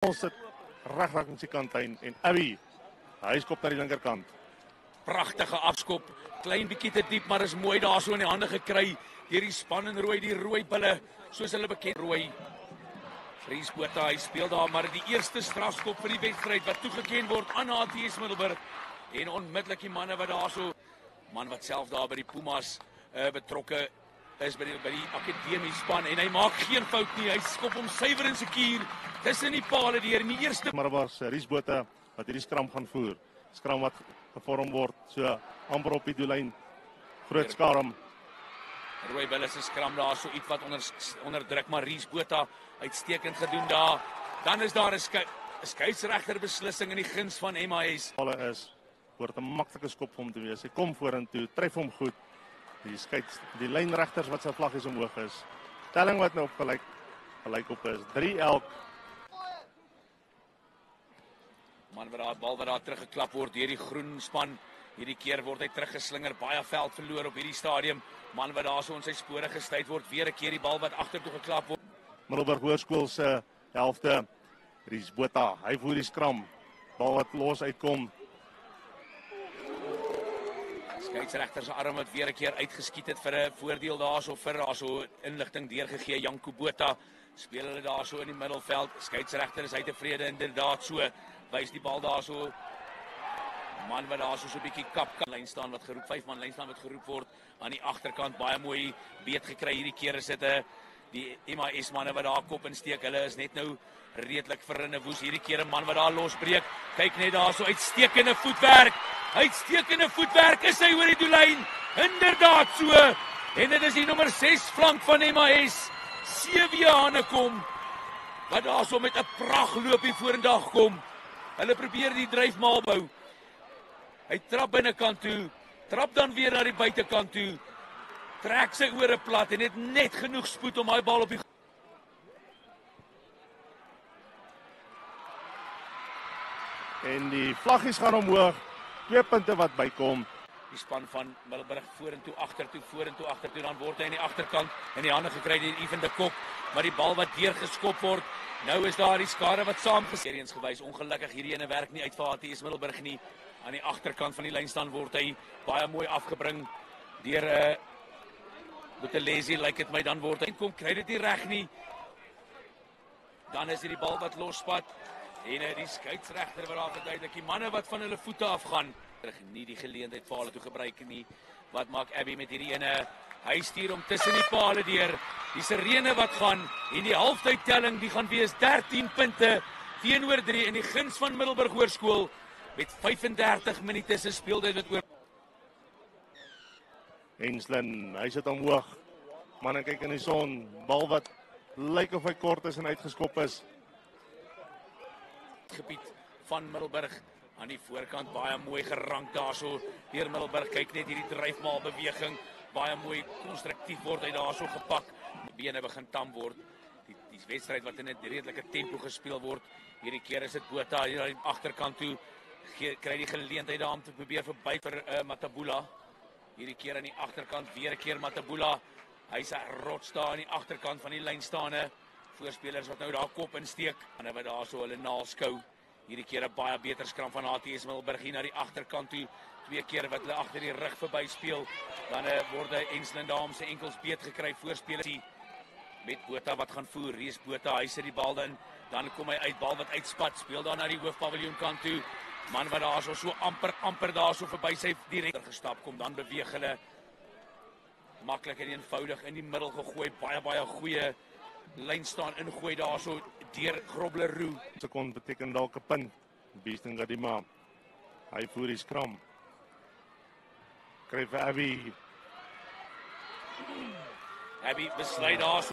Ons sit reg langs die kantlyn en Abby, hy skop na die linkerkant. Pragtige afskop, klein bietjie te diep, maar is mooi daar so in die hande gekry deur die span in rooi, die rooi bulle, soos hulle bekend rooi. Fries Botha, hy speel daar maar die eerste strafskop vir die wedstryd wat toegeken word aan ATS Middelburg. En onmiddellik die manne wat daar so, man wat self daar by die Pumas betrokke is by die akademie span en hy maak geen fout nie, hy skop hom suiwer en seker tussen die pale deur in die eerste. Maar was Fries Botha wat hierdie skram gaan voer. Skram wat gevorm word, so amper op die doellyn. Groot skarm. Rooi bulle se skram daar so iets wat onder druk, maar Fries Botha uitstekend gedoen daar. Dan is daar 'n skeieregter beslissing in die guns van MAS. Alle is word 'n maklike skop vir hom te wees. Hy kom vorentoe, tref hom goed. Die lynregters wat sy vlaggies omhoog is. Telling wat nou op gelyk op is. 3 elk. Man wat daar bal wat daar teruggeklap word deur die groen span. Hierdie keer word hy teruggeslinger, baie veld verloor op hierdie stadium. Man wat daar so in sy spore gestuit word, weer 'n keer die bal wat agtertoe geklap word. Middelburg Hoërskool se helfte. Fries Botha, hy voer die skram. Bal wat los uitkom. Skeieregter se arm wat weer 'n keer uitgeskiet het vir 'n voordeel daarso vir daarso inligting deurgegee. Janko Botha speel hulle daarso in die middelveld. Skeieregter is hy tevrede inderdaad so. Wys die bal daarso. Man wat daarso so 'n bietjie kap lyn staan wat geroep 5 man lyn staan wat geroep word aan die agterkant baie mooi beet gekry. Hierdie keer is dit die MAS manne wat daar kop insteek. Hulle is net nou redelik verrinne woes. Hierdie keer 'n man wat daar losbreek. Kyk net daarso uitstekende voetwerk. Uitstekende voetwerk is hy oor die doellyn. Inderdaad so. En dit is die nommer 6 flank van MAS. CW Hanekom wat daarso met 'n pragtloopie vorendag kom. Hulle probeer die dryfmaal bou. Hy trap binnekant toe, trap dan weer na die buitekant toe. Trek sy ore plat en het net genoeg spoed om daai bal op die En die vlaggies gaan omhoog. 2 punte wat bykom. Die span van Middelburg vorentoe, agtertoe, dan word hy in die agterkant in die hande gekry deur Ivan de Kok, maar die bal wat deurgeskop word. Nou is daar die skade wat saamgeseens gewys. Ongelukkig hierdie ene werk nie uit vir ATS Middelburg nie. Aan die agterkant van die lyn staan word hy baie mooi afgebring deur Botelesi, lyk dit my, dan word hy kom kry dit nie reg nie. Dan is dit die bal wat losspat en die skeieregter wat daar verduidelik die manne wat van hulle voete afgaan. Nie die geleentheid vir hulle toe gebruik nie. Wat maak Abby met hierdie ene? Hy stuur hom tussen die pale deur. Die sirene wat gaan en die halftydtelling die gaan wees 13 punte teenoor 3 in die guns van Middelburg Hoërskool met 35 minute se speeltyd wat oor. Henslin, hy sit omhoog. Man kyk in die son, bal wat lyk of hy kort is en uitgeskop is. Gebied van Middelburg aan die voorkant baie mooi gerank daarso deur Middelburg. Kyk net hierdie dryfmaal beweging, baie mooi konstruktief word hy daarso gepak. Die bene begin tam word. Die wedstryd wat in 'n redelike tempo gespeel word. Hierdie keer is dit Botha hier aan die agterkant toe kry die geleentheid daar om te probeer verby vir Matabula. Hierdie keer aan die agterkant weer 'n keer Matabula. Hy's 'n rots daar aan die agterkant van die lyn staande. Voorspelers wat nou daar kop insteek en wat daarso hulle naalskou. Hierdie keer 'n baie beter skram van ATS Middelburg hier na die agterkant toe. 2 keer wat hulle agter die rug verby speel. Dan word Enslin daar om sy enkels beet gekry. Voorspelers met Botha wat gaan voer. Fries Botha, hy sit die bal dan kom hy uit, bal wat uitspat, speel dan na die hoofpaviljoen kant toe. Man wat daarso so amper daarso verby sy direk gestap kom, dan beweeg hulle maklik en eenvoudig in die middel gegooi. Baie goeie lyn staan ingooi daarso deur Grobleroe. Sekond beteken dalk 'n punt. Beesting Gadima. Hy voer die skram. Kry vir Abby. Abby besluit daarso